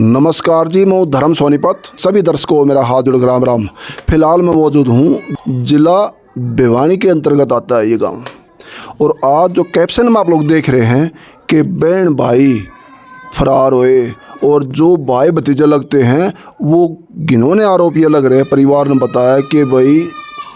नमस्कार जी, मैं धर्म सोनीपत। सभी दर्शकों को मेरा हाथ जोड़ राम राम। फिलहाल मैं मौजूद हूँ जिला भिवानी के अंतर्गत आता है ये गांव। और आज जो कैप्शन में आप लोग देख रहे हैं कि बहन भाई फरार हुए और जो भाई भतीजे लगते हैं वो घिनौने आरोपी लग रहे हैं। परिवार ने बताया कि भाई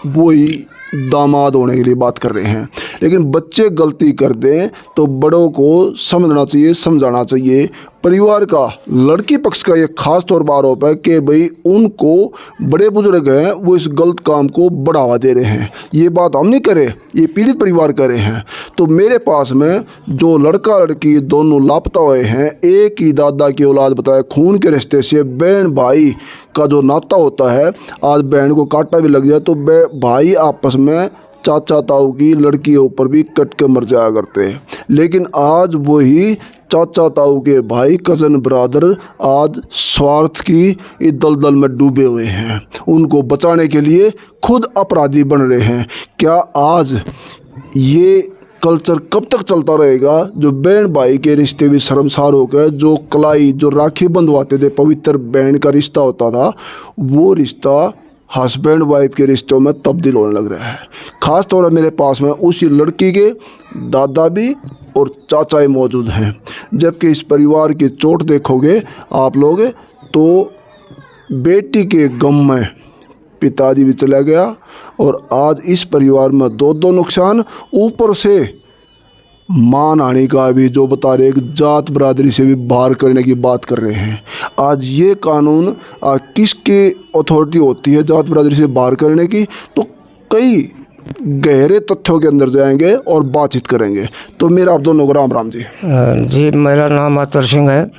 वो ही दामाद होने के लिए बात कर रहे हैं। लेकिन बच्चे गलती कर दें तो बड़ों को समझना चाहिए, समझाना चाहिए। परिवार का लड़की पक्ष का ये खास तौर पर आरोप है कि भाई उनको बड़े बुजुर्ग हैं वो इस गलत काम को बढ़ावा दे रहे हैं। ये बात हम नहीं करे, ये पीड़ित परिवार कर रहे हैं। तो मेरे पास में जो लड़का लड़की दोनों लापता हुए हैं, एक ही दादा की औलाद बताया, खून के रिश्ते से बहन भाई का जो नाता होता है, आज बहन को कांटा भी लग जाए तो भाई आपस में चाचा ताऊ की लड़की के ऊपर भी कट के मर जाया करते हैं। लेकिन आज वही चाचा ताऊ के भाई कज़न ब्रदर आज स्वार्थ की दलदल में डूबे हुए हैं। उनको बचाने के लिए खुद अपराधी बन रहे हैं। क्या आज ये कल्चर कब तक चलता रहेगा? जो बहन भाई के रिश्ते भी शर्मसार हो गए। जो कलाई जो राखी बंधवाते थे, पवित्र बहन का रिश्ता होता था, वो रिश्ता हस्बैंड वाइफ के रिश्तों में तब्दील होने लग रहा है। ख़ास तौर पर मेरे पास में उसी लड़की के दादा भी और चाचा ही मौजूद हैं। जबकि इस परिवार की चोट देखोगे आप लोग तो बेटी के गम में पिताजी भी चला गया और आज इस परिवार में दो नुकसान, ऊपर से मान आने का भी जो बता रहे, एक जात बरादरी से भी बाहर करने की बात कर रहे हैं। आज ये कानून किसकी अथॉरिटी होती है जात बरादरी से बाहर करने की? तो कई गहरे तथ्यों के अंदर जाएंगे और बातचीत करेंगे। तो मेरा आप दोनों को राम राम जी। जी, मेरा नाम अतर सिंह है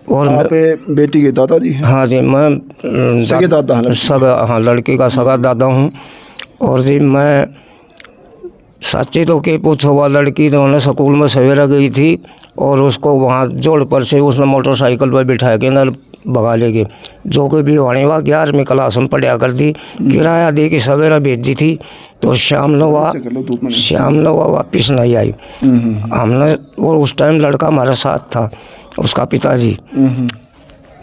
और आप बेटी के दादा जी? हाँ जी, मैं सगे दादा हैं? सगा, हाँ, लड़की का सगा दादा हूँ। और जी मैं सच्ची तो के पूछो, वह लड़की तो उन्हें स्कूल में सवेरा गई थी और उसको वहाँ जोड़ पर से उसने मोटरसाइकिल पर बिठा के ना भगा ले गए। जो कि भी होने वह 11वीं क्लास में पढ़ा कर दी, किराया दे के सवेरा भेज दी थी। तो शाम ने वह वापिस नहीं आई। हमने वो उस टाइम लड़का हमारे साथ था, उसका पिताजी।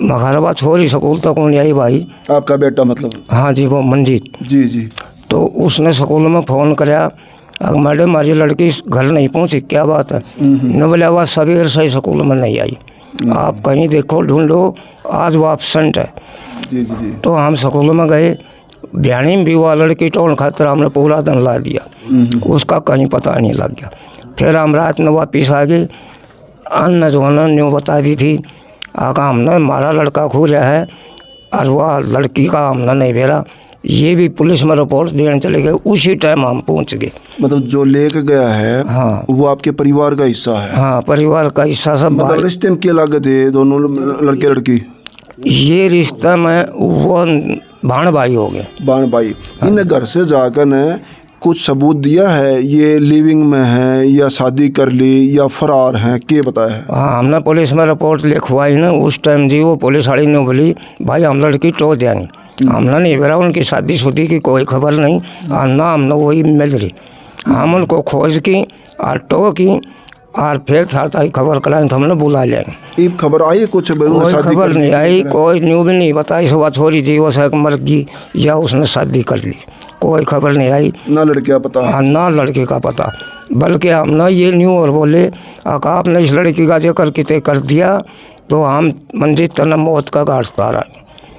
मगर वह छोरी स्कूल तक नहीं आई भाई। आपका बेटा मतलब? हाँ जी, वो मंजीत जी जी। तो उसने स्कूल में फ़ोन कराया, मैडम हमारी लड़की घर नहीं पहुंची, क्या बात है? न बोले वह सवेर से स्कूल में नहीं आई, आप कहीं देखो ढूंढो, आज वो एब्सेंट है। जी जी जी। तो हम स्कूल में गए, बयानी में भी वह लड़की टोन खातर हमने पूरा दिन ला दिया, उसका कहीं पता नहीं लग गया। फिर हम रात में वापिस आ गए, अन्य जो है न्यू बता दी थी आका हमने हमारा लड़का खो रहा है और वह लड़की का हमने नहीं भेजा। ये भी पुलिस में रिपोर्ट देने चले गए, उसी टाइम हम पहुंच गए। मतलब जो लेके गया है हाँ, वो आपके परिवार का हिस्सा है? हाँ, परिवार का हिस्सा सब। मतलब रिश्ते में क्या लागत है दोनों लड़के लड़की? ये रिश्ता में वो भाण भाई हो गए। भाण भाई। इन घर से जाकर ने कुछ सबूत दिया है ये लिविंग में है या शादी कर ली या फरार हैं, क्या बताया है? हाँ, हमने पुलिस में रिपोर्ट लिखवाई ना उस टाइम जी। वो पुलिस वाली ने बोली भाई हम लड़की टो देंगे। हमने नहीं भेजा, उनकी शादीशुदी की कोई खबर नहीं और ना हमने वही मिल रही। हम उनको खोज की और टो की और फिर था खबर कराएं तो हमने बुला लेंगे। ये खबर आई कुछ? कोई खबर नहीं आई, कोई न्यू भी नहीं बताई सुबह छोरी जी वो शायद मर गई या उसने शादी कर ली, कोई खबर नहीं आई। ना लड़के का पता? हाँ, ना लड़के का पता। बल्कि हमने ये न्यू और बोले आका आपने इस लड़की का जिक्र कितने कर दिया तो हम मंजीत तना मौत का घाट उतारा।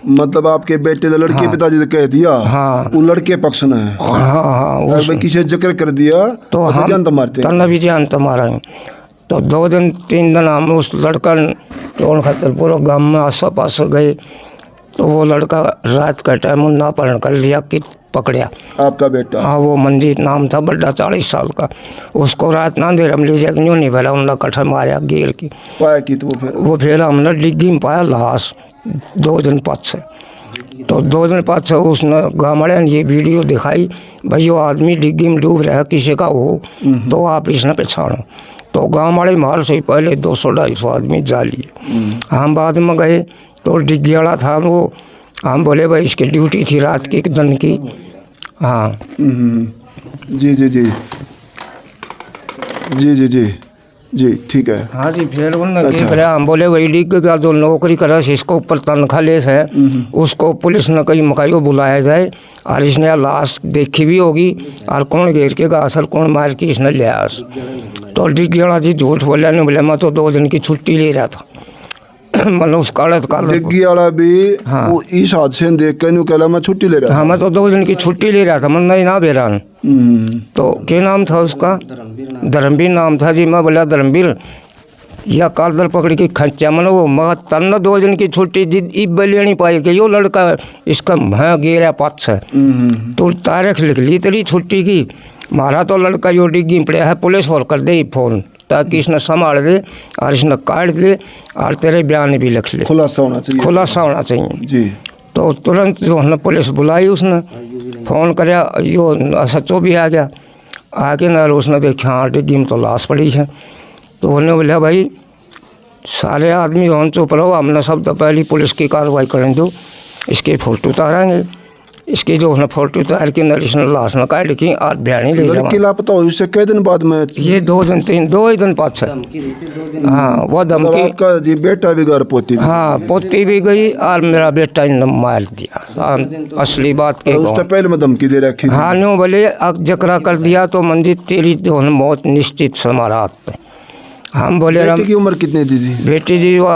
मतलब आपके बेटे ने लड़के पिताजी ने कह दिया? हाँ, वो लड़के पक्ष ने? हाँ, किसी जिक्र कर दिया तो हम जानता मारते तना भी जानता मारा। तो 2 दिन 3 दिन हम उस लड़का टोन खातर पूरा गाँव में आसा पास गए तो वो लड़का रात का टाइम ना पढ़ कर लिया कि पकड़िया। आपका बेटा? हाँ, वो मंजीत नाम था, बड़ा 40 साल का। उसको रात ना देर हम ले जाए क्यों नहीं भला, उन्होंने कट्ठा मारा गिर की। पाया कि तो वो फिर हमने डिग्गी में पाया लाश 2 दिन बाद से। तो 2 दिन बाद से उसने गाँव वाले ने ये वीडियो दिखाई, भाई वो आदमी डिग्गी में डूब रहा है, किसी का हो तो आप इसने पहचानो। तो गाँव वाले मार से पहले 200-250 आदमी जा लिए। हम बाद में गए तो डिग्गी वाला था वो, हम बोले भाई इसकी ड्यूटी थी रात की 1 दिन की। हाँ जी जी जी जी जी जी। जी ठीक है। हाँ जी, फिर उन्होंने अच्छा। क्या करा, हम बोले वही डी का जो नौकरी करा इसको ऊपर तनख्वाह लेस है, उसको पुलिस ने कहीं मकाई बुलाया जाए और इसने लाश देखी भी होगी और कौन घेर के का असर कौन मार के इसने लिया। तो डिग्गी जी झूठ बोला, नहीं बोला, मैं तो 2 दिन की छुट्टी ले रहा था। मतलब उस कालत डिग्गी वाला भी हाँ। वो इस हादसे ने देख कर न्यू कहला मैं छुट्टी ले रहा हाँ, मैं तो 2 दिन की छुट्टी ले रहा था, मैं नहीं ना बेरा। हूँ। तो क्या नाम था उसका? धर्मवीर नाम था जी। मैं बोला धर्मवीर या कालदर पकड़ के खच्चा मन वो मगर तन 2 दिन की छुट्टी जी बलिया नहीं पाई कि यो लड़का इसका है गेरा पाछ है तो तारीख लिख ली तेरी छुट्टी की। मारा तो लड़का यो डिग्गी पड़ा है, पुलिस और कर दे फ़ोन ताकि इसने संभाल दे और इसने काट दे और तेरे बयान भी लिख ले, खुलासा होना चाहिए। खुलासा होना चाहिए जी। तो तुरंत जो है पुलिस बुलाई, उसने फ़ोन कराया, यो सच्चो भी आ गया। आके ना उसने देखा हाँ डिग्गी में तो लाश पड़ी है। तो उन्होंने बोला भाई सारे आदमी रोन चुप रहो, हमने सब तो पहली पुलिस की कार्रवाई करें दो, इसकी फ़ोटो उतारेंगे। इसकी जो है फ़ोटो उतार के नरेशन लाश न काट की और बयानी ले लड़की जाओ। लापता हुई उससे कई दिन बाद में ये 2 दिन 2 ही दिन पाँच है। हाँ वो मतलब धमकी। आपका जी बेटा भी घर पोती भी। हाँ पोती भी गई और मेरा बेटा ने मार दिया। असली बात के उससे पहले में धमकी दे रखी थी। हाँ न्यू बोले अब जकरा कर दिया तो मंजिल तेरी जो है मौत निश्चित से हमारा हाथ पे। हम बोले बेटी की उम्र कितनी थी जी? बेटी जी वो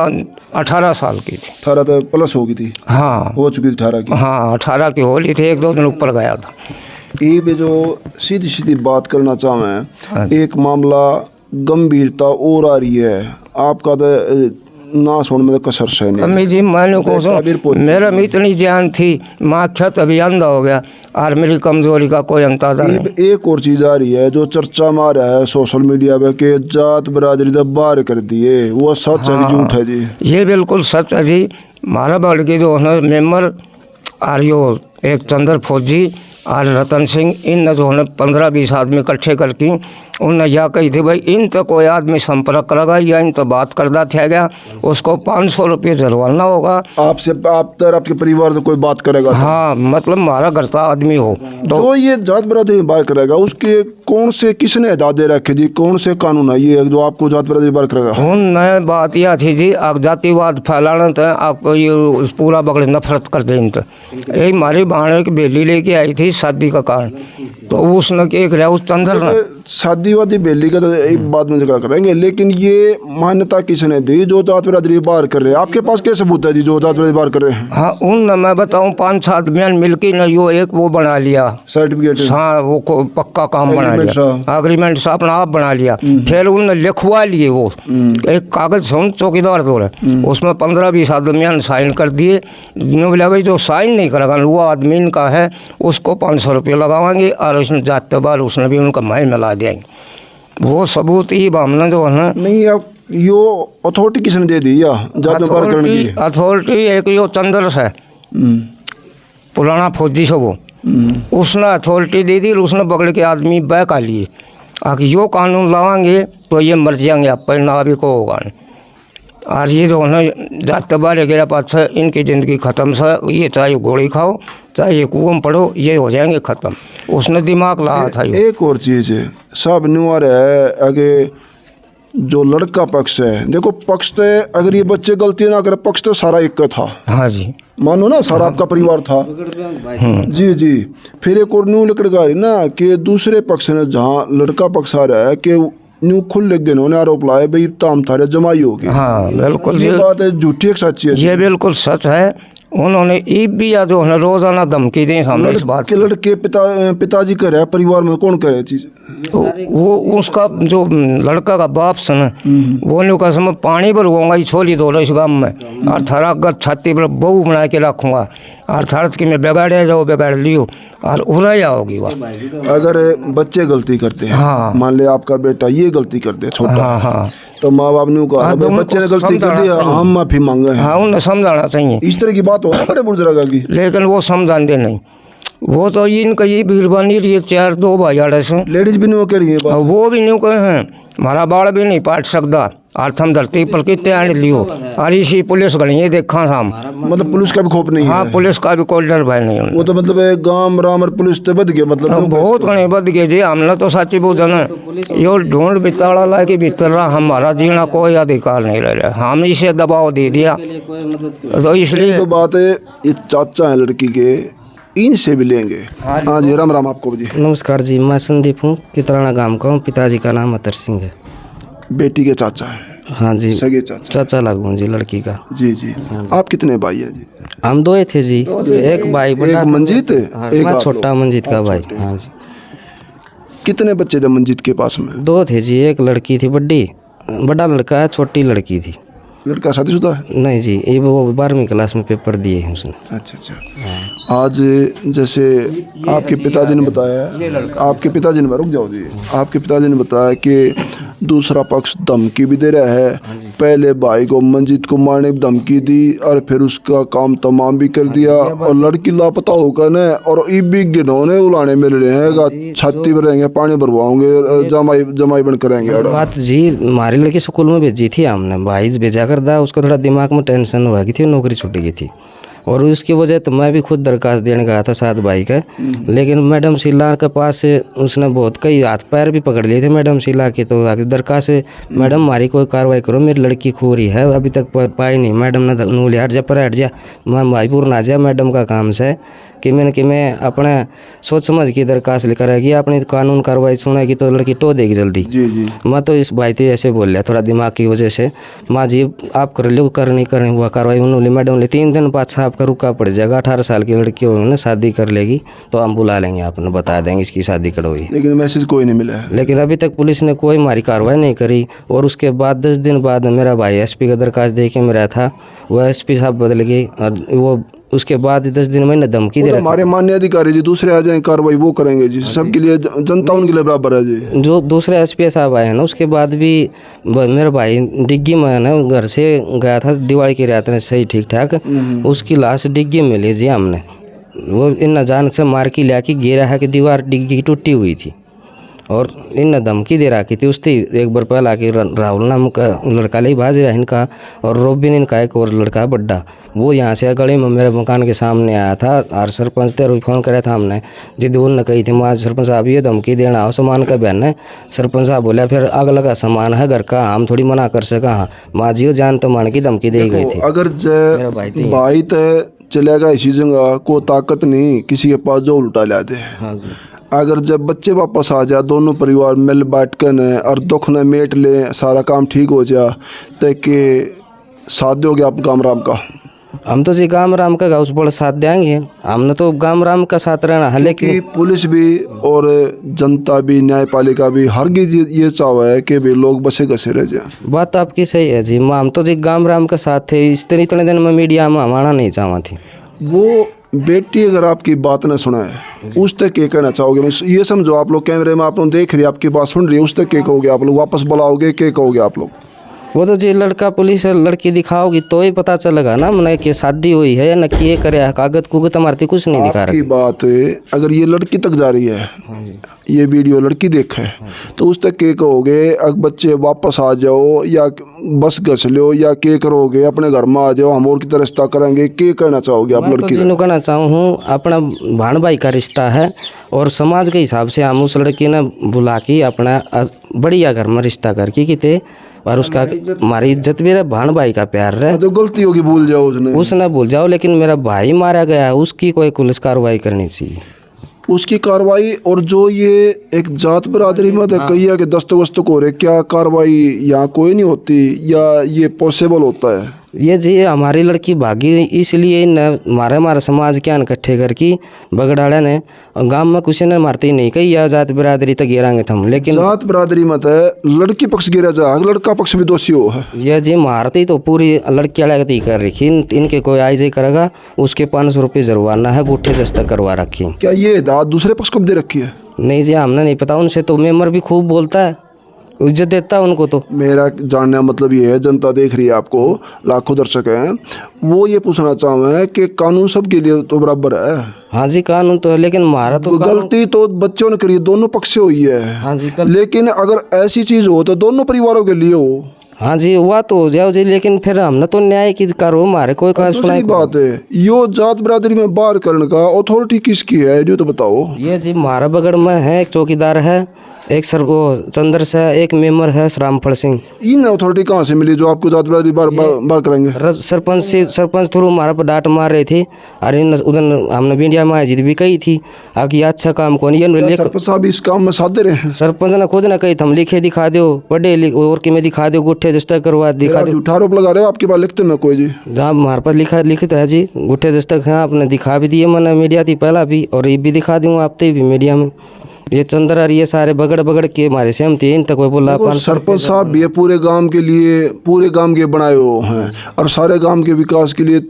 18 साल की थी। 18 तो प्लस हो गई थी। हाँ हो चुकी थी 18 की। हाँ 18 की होली थी, 1-2 दिन ऊपर गया था। ये भी जो सीधी सीधी बात करना चाहें, एक मामला गंभीरता और आ रही है आपका तो ना सुन में कसर से नहीं। अम्मी जी मैंने को मेरा में इतनी जान थी, माँ ख्यात अभी अंधा हो गया और मेरी कमजोरी का कोई अंदाजा नहीं। एक और चीज आ रही है जो चर्चा में आ रहा है सोशल मीडिया पे कि जात बरादरी तो बाहर कर दिए, वो सच है कि झूठ है जी? ये बिल्कुल सच है जी। हमारा बड़ के जो है मेम्बर और यो एक चंद्र फौजी और रतन सिंह, इन जो है 15-20 आदमी इकट्ठे करके उन्होंने यह कही थी भाई इन तो कोई आदमी संपर्क करेगा या इन तो बात करदा था गया उसको 500 रुपये जुर्माना होगा। आपसे आप तर आपके परिवार से कोई बात करेगा? हाँ मतलब हमारा घर का आदमी हो तो जो ये जात बरादरी बात करेगा उसके कौन से किसने हदा दे रखे जी? कौन से कानून है ये जो आपको जात बरादरी बात करेगा? उन नए बात यह थी जी अब जातिवाद फैलाना था आपको ये पूरा बगड़े नफरत कर दें। तो यही हमारी बहन की बेली लेके आई थी शादी का कारण, तो उसने क्या किया उस चंद्र ने शादीवादी बेली का तो एक बात में जिक्र करेंगे, लेकिन ये मान्यता किसने दी जो जात बरादरी बाहर कर रहे हैं? आपके पास क्या सबूत है जी जो जात बरादरी बाहर कर रहे हैं? हाँ उन मैं बताऊँ 5-7 बयान मिलके न यो एक वो बना लिया सर्टिफिकेट। हाँ वो पक्का काम बना Agreement लिया, अग्रीमेंट सा अपना आप बना लिया। फिर उनने लिखवा लिए वो एक कागज सुन चौकीदार दो उसमें 15-20 आदमी साइन कर दिए। बोला भाई जो साइन नहीं करेगा वो आदमी का है उसको 500 रुपये लगावाएंगे और उसने जाते बार उसने भी उनका माल मिला देंगे। वो सबूत ही हमने जो है नहीं अब यो अथॉरिटी किसने दे दी या जात में बात करने की? अथॉरिटी एक यो चंद्र है पुराना फौजी से वो उसने अथॉरिटी दे दी, उसने पकड़ के आदमी बैक आ लिए आगे यो कानून लावाएंगे तो ये मर जाएंगे आप पर ना भी को होगा। और ये जो है जाते बार वगैरह पास है इनकी ज़िंदगी ख़त्म सा, ये चाहे गोली खाओ चाहे ये कुआं में पड़ो ये हो जाएंगे ख़त्म। उसने दिमाग लगा था ये। एक और चीज़ है सब न्यूआर है आगे जो लड़का पक्ष है, देखो पक्ष तो अगर ये बच्चे गलती ना करे पक्ष तो सारा एक का था। हाँ जी मानो ना सारा आपका परिवार था। जी जी। फिर एक और न्यू लकड़ आ रही ना कि दूसरे पक्ष ने जहाँ लड़का पक्ष आ रहा है कि न्यू खुल लिख देने उन्हें आरोप लाए भाई ताम थारे जमाई होगी। हाँ बिल्कुल ये बात है झूठी एक सच्ची है? ये बिल्कुल सच है। उन्होंने ईब भी या जो है रोज़ाना धमकी दी सामने इस बात के लड़के पिताजी करे है परिवार में कौन करे चीज़? वो उसका जो लड़का का बाप से न वो ने कहा मैं पानी भरवाऊंगा ही छोली दो इस गाँव में और थारा गद छाती पर बहू बना के रखूँगा और थारत की मैं बिगाड़े जाओ बिगाड़ लियो और उड़ाया होगी वह। अगर बच्चे गलती करते हैं, हाँ मान ले आपका बेटा ये गलती कर दे छोटा, हाँ हाँ तो माँ बाप ने कहा हाँ, भाई बच्चे ने गलती कर दी हम माफी मांगे हैं। हाँ उन्हें समझाना चाहिए। इस तरह की बात हो बड़े बुजुर्ग की, लेकिन वो समझाते नहीं। वो तो इनका ये बिरबानी रही 4-2 भाई आड़े से लेडीज भी नहीं कह रही है बात। वो भी नहीं कहे हैं मारा बाल भी नहीं पाट सकता और थम धरती पर कितने आने लियो और इसी पुलिस गली ये देखा हम मतलब पुलिस का भी खौफ नहीं हाँ है? पुलिस का भी कोई डर भय नहीं वो तो मतलब गांव राम और पुलिस तो बद गए मतलब बहुत घने बद गए जी हमने तो सच्ची बोझन यो ढूंढ बिताड़ा ला के भीतर रहा हमारा जीना कोई अधिकार नहीं रह रहा हम इसे दबाव दे दिया तो इसलिए तो बात है ये चाचा है लड़की के इनसे भी लेंगे। हाँ जी राम राम आपको जी। नमस्कार जी, मैं संदीप हूँ, कितराना गांव का हूँ। पिताजी का नाम अतर सिंह है। बेटी के चाचा है? हाँ जी, सगे चाचा। चाचा लगूँ जी लड़की का। जी जी। आप कितने भाई हैं जी? हम दो ही थे जी, एक भाई बड़ा एक मंजीत है, हाँ, एक मैं आप छोटा मंजीत का भाई। हाँ जी, कितने बच्चे थे मंजीत के पास में? दो थे जी, एक लड़की थी बड़ी, बड़ा लड़का है, छोटी लड़की थी। लड़का शादीशुदा है? नहीं जी, ये वो 12वीं क्लास में पेपर दिए हैं उसने। अच्छा अच्छा। आज जैसे आपके पिताजी ने बताया, आपके पिताजी ने रुक जाओ जी, आपके पिताजी ने बताया कि दूसरा पक्ष धमकी भी दे रहा है। पहले भाई को मंजीत को मारने की धमकी दी और फिर उसका काम तमाम भी कर दिया और लड़की लापता होकर न और भी गिनौने उलाने मिल रहे हैं, छाती पर रहेंगे, पानी भरवाओगे, जमाई बन करेंगे। बात जी, हमारी लड़की स्कूल में भेजी थी हमने, भाई भेजा कर दा, उसको थोड़ा दिमाग में टेंशन हो गई थी, नौकरी छूट गई थी और उसकी वजह तो मैं भी खुद दरखास्त देने गया था साथ भाई का। लेकिन मैडम शीला के पास से उसने बहुत कई हाथ पैर भी पकड़ लिए थे मैडम शीला के, तो आगे दरखास्त से मैडम हमारी कोई कार्रवाई करो, मेरी लड़की खो रही है, अभी तक पाई नहीं। मैडम ने नूल हट जा, पर हट जा, मैं भाईपुर ना जा, मैडम का काम से कि मैं अपने सोच समझ की दरखास्त लेकर आएगी, अपनी कानून कार्रवाई सुनेगी तो लड़की टो देगी जल्दी। जी जी। मैं तो इस भाई थी ऐसे बोल रहा थोड़ा दिमाग की वजह से, माँ जी आप कर लो, कर नहीं कर हुआ कार्रवाई। उन्होंने मैडम ने 3 दिन पाछा आपका रुका पड़ जाएगा, 18 साल की लड़की होगी ना, शादी कर लेगी तो हम बुला लेंगे, आपने बता देंगे इसकी शादी करोगी। लेकिन मैसेज कोई नहीं मिला है। लेकिन अभी तक पुलिस ने कोई हमारी कार्रवाई नहीं करी। और उसके बाद 10 दिन बाद मेरा भाई एसपी का दरखास्त दे के मेरा था, वो एसपी साहब बदल गए और वो उसके बाद 10 दिन मैंने धमकी दे रखी। हमारे मान्य अधिकारी जी दूसरे आ जाएं, कार्रवाई वो करेंगे जी, सबके लिए, जनता उनके लिए बराबर है जी। जो दूसरे एसपी साहब आए हैं ना, उसके बाद भी मेरा भाई डिग्गी में ना घर से गया था दिवाली की रात में सही ठीक ठाक, उसकी लाश डिग्गी में ले जी हमने, वो इन जान से मार की लिया कि गिरा है कि दीवार डिग्गी की टूटी हुई थी और इन धमकी दे रखी थी। उसकी एक बार पहले आके राहुल नाम का लड़का ले भाज रहा इनका और रोबिन इनका एक और लड़का बड्डा, वो यहाँ से गली में मेरे मकान के सामने आया था और सरपंच थे फ़ोन कराया था हमने, जिद उन्होंने कही थी माँ सरपंच साहब ये धमकी देना हो सामान का बहन है। सरपंच साहब बोला फिर आग लगा सामान है घर का, हम थोड़ी मना कर सका। हाँ माँ जी जान तो मान की धमकी दी गई थी। अगर भाई तय चलेगा इसी जगह को ताकत नहीं किसी के पास जो उल्टा ला दे। हाँ जी, अगर जब बच्चे वापस आ जाए, दोनों परिवार मिल बैठ कर न और दुख न मेट लें, सारा काम ठीक हो जाए तो के साथ दोगे आप गाम राम का? हम तो जी गाम राम का उस बड़ा साथ देंगे, हमने तो गाम राम का साथ रहना है। लेकिन पुलिस भी और जनता भी, न्यायपालिका भी हर ये चाव है कि भी लोग बसे घसे रह जाए। बात आपकी सही है जी, हम तो जी गाम राम का साथ थे, इतने दिन में मीडिया में हमारा नहीं चाहा थी। वो बेटी अगर आपकी बात न सुने उस तक क्या कहना चाहोगे? मैं ये समझो आप लोग कैमरे में आप लोग देख रहे हैं, आपकी बात सुन रही है, उस तक क्या कहोगे आप लोग? वापस बुलाओगे, क्या कहोगे आप लोग? वो तो जी लड़का पुलिस लड़की दिखाओगी तो ही पता चलेगा ना मैंने कि शादी हुई है या न कि ये करे है, कागज कुगज हमारे कुछ नहीं दिखा रहा। आपकी बात है अगर ये लड़की तक जा रही है, ये वीडियो लड़की देखे तो उस तक क्या कहोगे? अगर बच्चे वापस आ जाओ या बस घस लो या क्या करोगे? अपने घर में आ जाओ, हम और की तरह रिश्ता करेंगे, क्या कहना चाहोगे आप लड़की? तो कहना चाहूँ अपना भाण भाई का रिश्ता है और समाज के हिसाब से हम उस लड़की ने बुला के अपना बढ़िया घर में रिश्ता करके किते और उसका हमारी इज्जत भी रहे, भाण भाई का प्यार रहे। तो गलती होगी भूल जाओ, उसने भूल जाओ, लेकिन मेरा भाई मारा गया, उसकी कोई पुलिस कार्रवाई करनी चाहिए, उसकी कार्रवाई। और जो ये एक जात बरादरी में कही है कि दस्तक वस्तक हो रहे, क्या कार्रवाई यहाँ कोई नहीं होती या ये पॉसिबल होता है? ये जी हमारी लड़की भागी इसलिए न हमारे समाज के इकट्ठे करके बगड़ाड़ा ने गांव में कुछ ने मारते ही नहीं कही या जात बिरादरी तक गिराएंगे हम। लेकिन जात बिरादरी मत है, लड़की पक्ष गिरा जा, लड़का पक्ष भी दोषी हो है। ये जी मारती तो पूरी लड़की अलग कर रखी, इनके कोई आई जाई करेगा उसके 500 रुपये जुर्माना है, गुट्ठे दस्तक करवा रखी। क्या ये दाद दूसरे पक्ष को दे रखी है? नहीं जी हमने नहीं पता, उनसे तो मेमर भी खूब बोलता है, इज्जत देता है उनको। तो मेरा जानने का मतलब ये है, जनता देख रही है आपको, लाखों दर्शक हैं, वो ये पूछना चाहूँ कि कानून सबके लिए तो बराबर है। हाँ जी कानून तो है, लेकिन हमारा तो गलती तो बच्चों ने करी, दोनों पक्ष से हुई है। हाँ जी लेकिन अगर ऐसी चीज हो तो दोनों परिवारों के लिए हो। हाँ जी हुआ तो हो जाओ जी, लेकिन फिर हमने तो न्याय की करो, हमारे कोई का सुनाई दूसरी बात है, यो जात बिरादरी में बाहर करने का अथॉरिटी किसकी है, ये तो बताओ। ये जी हमारा बगड़ में है, एक चौकीदार है, एक सर वो चंद्र से, एक मेंबर है रामफल सिंह। इन अथॉरिटी कहाँ से मिली जो आपको जात बिरादरी बाहर करेंगे? सरपंच थ्रू हमारा पर डांट मार रहे थे। अरे उधर हमने मीडिया में हाजिर भी कही थी आगे अच्छा काम कौन ये सरपंच साहब इस काम में साथ दे रहे हैं? सरपंच ने खुद ना कही हम लिखे दिखा दो, पढ़े और कि में दिखा दो, गुट्ठे दस्तक करवा दिखा दो। झूठा आरोप लगा रहे हो, आपके पास लिखते में कोई जी? जहाँ हमारे पास लिखित है जी, गुट्ठे दस्तक है, आपने दिखा भी दिए मैंने मीडिया थी पहला भी, और ये भी दिखा दूंगा आप भी मीडिया में। ये चंद्र और ये सारे बगड़ के हमारे सहमति इन तक कोई बोला। सरपंच साहब ये पूरे गांव के लिए, पूरे गांव के बनाए हुए हैं और सारे गांव के विकास के लिए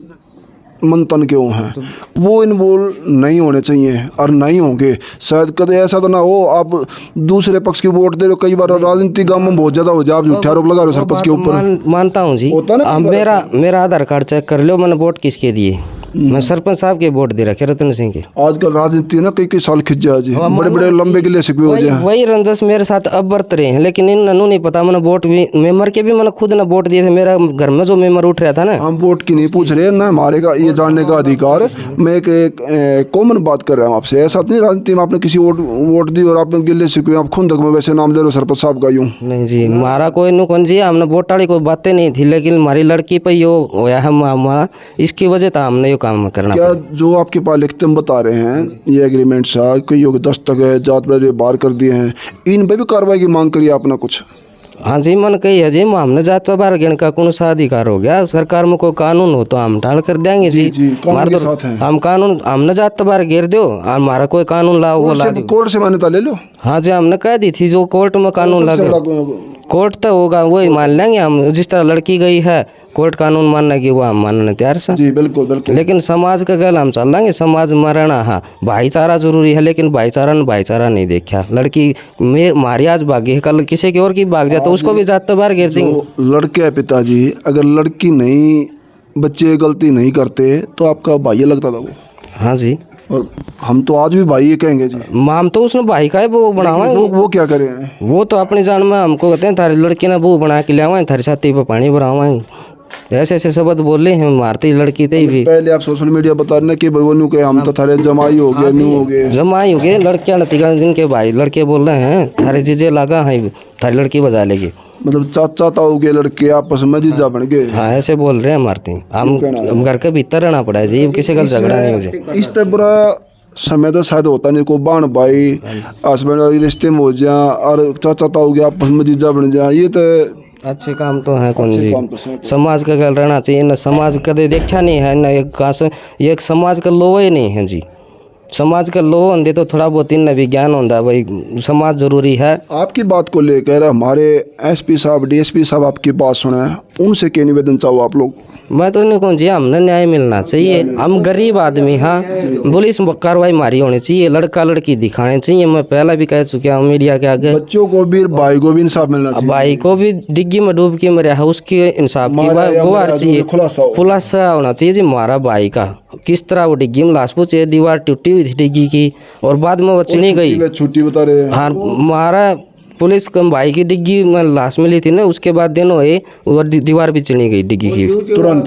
मंथन क्यों हैं, वो इन्वॉल्व नहीं होने चाहिए और नहीं होंगे। शायद कभी ऐसा तो ना हो आप दूसरे पक्ष की वोट दे रहे हो। कई बार राजनीति गांव में बहुत ज्यादा हो जाए, आप झूठे आरोप लगा रहे हो सरपंच के ऊपर। मानता हूँ जी, मेरा आधार कार्ड चेक कर लो, मैंने वोट किसके दिए, मैं सरपंच साहब के वोट दे रखे, रतन सिंह के। आजकल राजनीति ना कई साल खिंच जाए जी, बड़े बड़े लंबे गिले शिकवे हो जाए। वही रंजस मेरे साथ अब बरत रहे हैं, लेकिन इन ननू नहीं पता। मैंने वोट भी मेंबर के भी मैंने खुद ना वोट दिए थे। मेरा घर में जो मेंबर उठ रहा था ना, हम वोट की नहीं पूछ रहे ना, हमारे का ये जानने का अधिकार। मैं एक कॉमन बात कर रहा हूँ आपसे। ऐसा नहीं राजनीति में आपने किसी वोट दी और आपने गिले शिकवे आप खुंदक में वैसे नाम ले रहे हो सरपंच साहब का यूं? नहीं जी, हमारा कोई नु कौन जी, हमने वोट वाली कोई बातें नहीं थी, लेकिन हमारी लड़की पे यो होया है मामला, इसकी वजह था हमने ये काम करना। क्या जो आपके पास लिखते हम बता रहे हैं ये एग्रीमेंट सा कई दस्तक है, जात बिरादरी बाहर कर दिए हैं, इन पे भी कार्रवाई की मांग करी आपने कुछ? हाँ जी मन कही है जी, हमने जात पर बाहर गिन का कौन सा अधिकार हो गया? सरकार में कोई कानून हो तो हम टाल कर देंगे जी। हमारे तो हम कानून हमने जात पर बाहर गिर दो, हमारा कोई कानून लाओ वो ला दो, कोर्ट से मान्यता ले लो। हाँ जी हमने कह दी थी, जो कोर्ट में कानून लगे कोर्ट तो होगा वही मान लेंगे हम। जिस तरह लड़की गई है कोर्ट कानून मानने की, वो हम मानने तैयार से जी। बिल्कुल बिल्कुल। लेकिन समाज का गल हम चल लेंगे, समाज में रहना। हाँ भाईचारा जरूरी है, लेकिन भाईचारा नहीं देखा। लड़की हमारी आज भागी है, कल किसी की और की भाग जाए तो उसको भी जात तो बाहर गिर देंगे। लड़के है पिताजी, अगर लड़की नहीं, बच्चे गलती नहीं करते तो आपका भाई लगता था वो? हाँ जी, और हम तो आज भी भाई ये कहेंगे जी। माम तो उसने भाई का है वो बनावा, वो क्या करे हैं? वो तो अपनी जान में हमको कहते हैं थारी लड़की ने वो बना के लिया, थारी छाती पे पानी भरावा, ऐसे ऐसे शब्द बोले हैं मारती लड़की थे भी। पहले आप सोशल मीडिया बता रहे कि वो के हम तो थारे जमाई हो गए, न्यू हो गए, जमाई हो गए, लड़कियां नतीका जिनके भाई लड़के बोल रहे हैं थारे जीजे लगा है, थारी लड़की बजा लेगी। मतलब चाचा ताऊ के लड़के आपस में जीजा बन गए। हाँ ऐसे बोल रहे हैं मारती। हम घर के भीतर रहना पड़ा है जी, किसी का झगड़ा नहीं हो जाए। इस तरह बुरा समय तो शायद होता नहीं, को बाण भाई हस्बैंड वाली रिश्ते में हो जाए और चाचा ताऊ के आपस में जीजा बन जाए, ये तो अच्छे काम तो है कौन जी। समाज का गल रहना चाहिए ना, समाज कदे देखा नहीं है ना, एक समाज का लोहा ही नहीं है जी। समाज का लोहा होंगे तो थोड़ा बहुत इन विज्ञान होता भाई, समाज जरूरी है। आपकी बात को लेकर हमारे एसपी साहब डीएसपी साहब आपकी बात सुना है, उनसे क्या निवेदन चाहो आप लोग? मैं तो नहीं कहूँ जी, हमने न्याय मिलना चाहिए। हम गरीब आदमी, हाँ पुलिस कार्रवाई मारी होनी चाहिए, लड़का लड़की दिखाने चाहिए। मैं पहला भी कह चुका हूँ मीडिया के आगे, बच्चों को भी भाई को भी इंसाफ मिलना चाहिए। भाई को भी डिग्गी में डूब के मरा है, उसकी इंसाफ की गुहार चाहिए, खुलासा होना चाहिए जी। हमारा भाई का किस तरह वो डिग्गी में लाश पूछे, दीवार टूटी हुई थी डिग्गी की और बाद में वो चिनी गई। छुट्टी बता रहे हैं। हाँ हमारा पुलिस कम भाई की डिग्गी में लाश मिली थी ना, उसके बाद दिन हुए और दीवार भी चिनी गई डिग्गी की,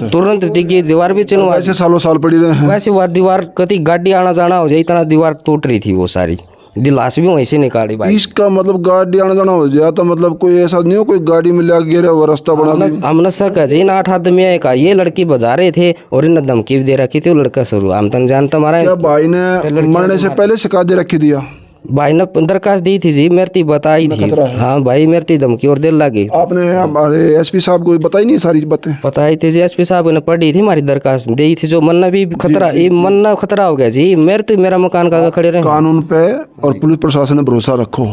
तुरंत डिग्गी दीवार भी चिनवा। ऐसे सालों साल पड़ी रहे हैं। वैसे वो दीवार कभी गाड़ी आना जाना हो जाए, इतना दीवार टूट रही थी वो सारी, लाश भी वहीं से निकाली भाई। इसका मतलब गाड़ी आना जाना हो जाए तो मतलब कोई ऐसा नहीं हो कोई गाड़ी में ले गिरा हुआ रास्ता बना। हमने शक है जी, इन 8 आदमी का ये लड़की बजा रहे थे और इन धमकी भी दे रखी थी। वो लड़का शुरू हम तन जानता हमारा भाई ने मरने से पहले शिकायत दे रखी दिया। भाई ने दरखास्त दी थी जी, मेरी बताई थी। हाँ भाई मेरी धमकी और दिल लगी। आपने हमारे एसपी साहब को बताई नहीं सारी बातें? बताई थी जी, एसपी साहब ने पढ़ी थी हमारी दरखास्त दी थी। जो मन्ना भी खतरा, ये मन्ना खतरा हो गया जी। मेरा मकान का खड़े रहे। कानून पे और पुलिस प्रशासन ने भरोसा रखो।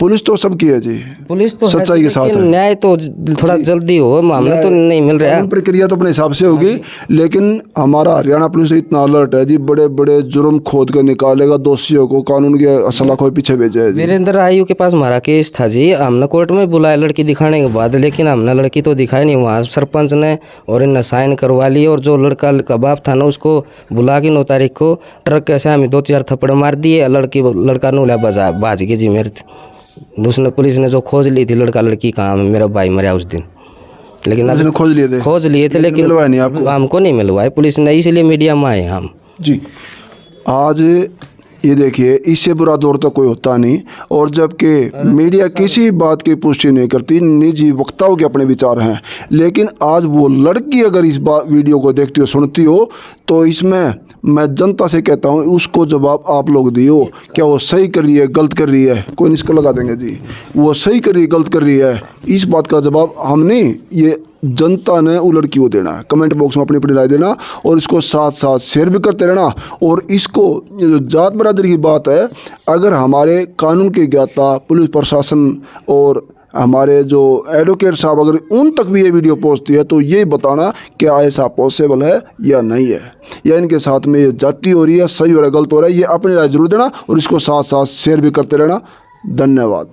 पुलिस तो सब की है जी, पुलिस तो सच्चाई के साथ है। न्याय तो थोड़ा जल्दी हो, मामला तो नहीं मिल रहा है। प्रक्रिया तो अपने हिसाब से होगी, लेकिन हमारा हरियाणा पुलिस इतना अलर्ट है जी, बड़े बड़े जुर्म खोद कर निकालेगा, दोषियों को कानून के सलाखों के पीछे भेजा है जी? वीरेंद्र आयु के पास हमारा केस था जी, हमने कोर्ट में बुलाया लड़की दिखाने के बाद, लेकिन हमने लड़की तो दिखाई नहीं। वहाँ सरपंच ने और इन्हें साइन करवा लिए, और जो लड़का का बाप था ना उसको बुला के 9 तारीख को ट्रक के सामने 2-4 थप्पड़ मार दिए। लड़का नूला बाज के जी मेरे। उसने पुलिस ने जो खोज ली थी लड़का लड़की कहाँ, मेरा भाई मरा उस दिन, लेकिन उसने खोज लिए थे लेकिन मिलवाया नहीं आपको? हमको नहीं मिलवाए पुलिस ने, इसलिए मीडिया में आए हम जी। आज ये देखिए, इससे बुरा दौर तो कोई होता नहीं, और जबकि मीडिया किसी बात की पुष्टि नहीं करती, निजी वक्ताओं के अपने विचार हैं, लेकिन आज वो लड़की अगर इस वीडियो को देखती हो, सुनती हो, तो इसमें मैं जनता से कहता हूँ उसको जवाब आप लोग दियो। क्या वो सही कर रही है, गलत कर रही है? कोई इसको लगा देंगे जी, वो सही कर रही है, गलत कर रही है, इस बात का जवाब हम नहीं, ये जनता ने वो लड़की को देना है। कमेंट बॉक्स में अपनी अपनी राय देना, और इसको साथ साथ शेयर भी करते रहना। और इसको जो जात बरादरी की बात है, अगर हमारे कानून के ज्ञाता, पुलिस प्रशासन और हमारे जो एडवोकेट साहब अगर उन तक भी ये वीडियो पहुंचती है, तो ये बताना क्या ऐसा पॉसिबल है या नहीं है, या इनके साथ में ये जाति हो रही है, सही हो रहा है, गलत हो रहा है, ये अपनी राय जरूर देना, और इसको साथ साथ शेयर भी करते रहना। धन्यवाद।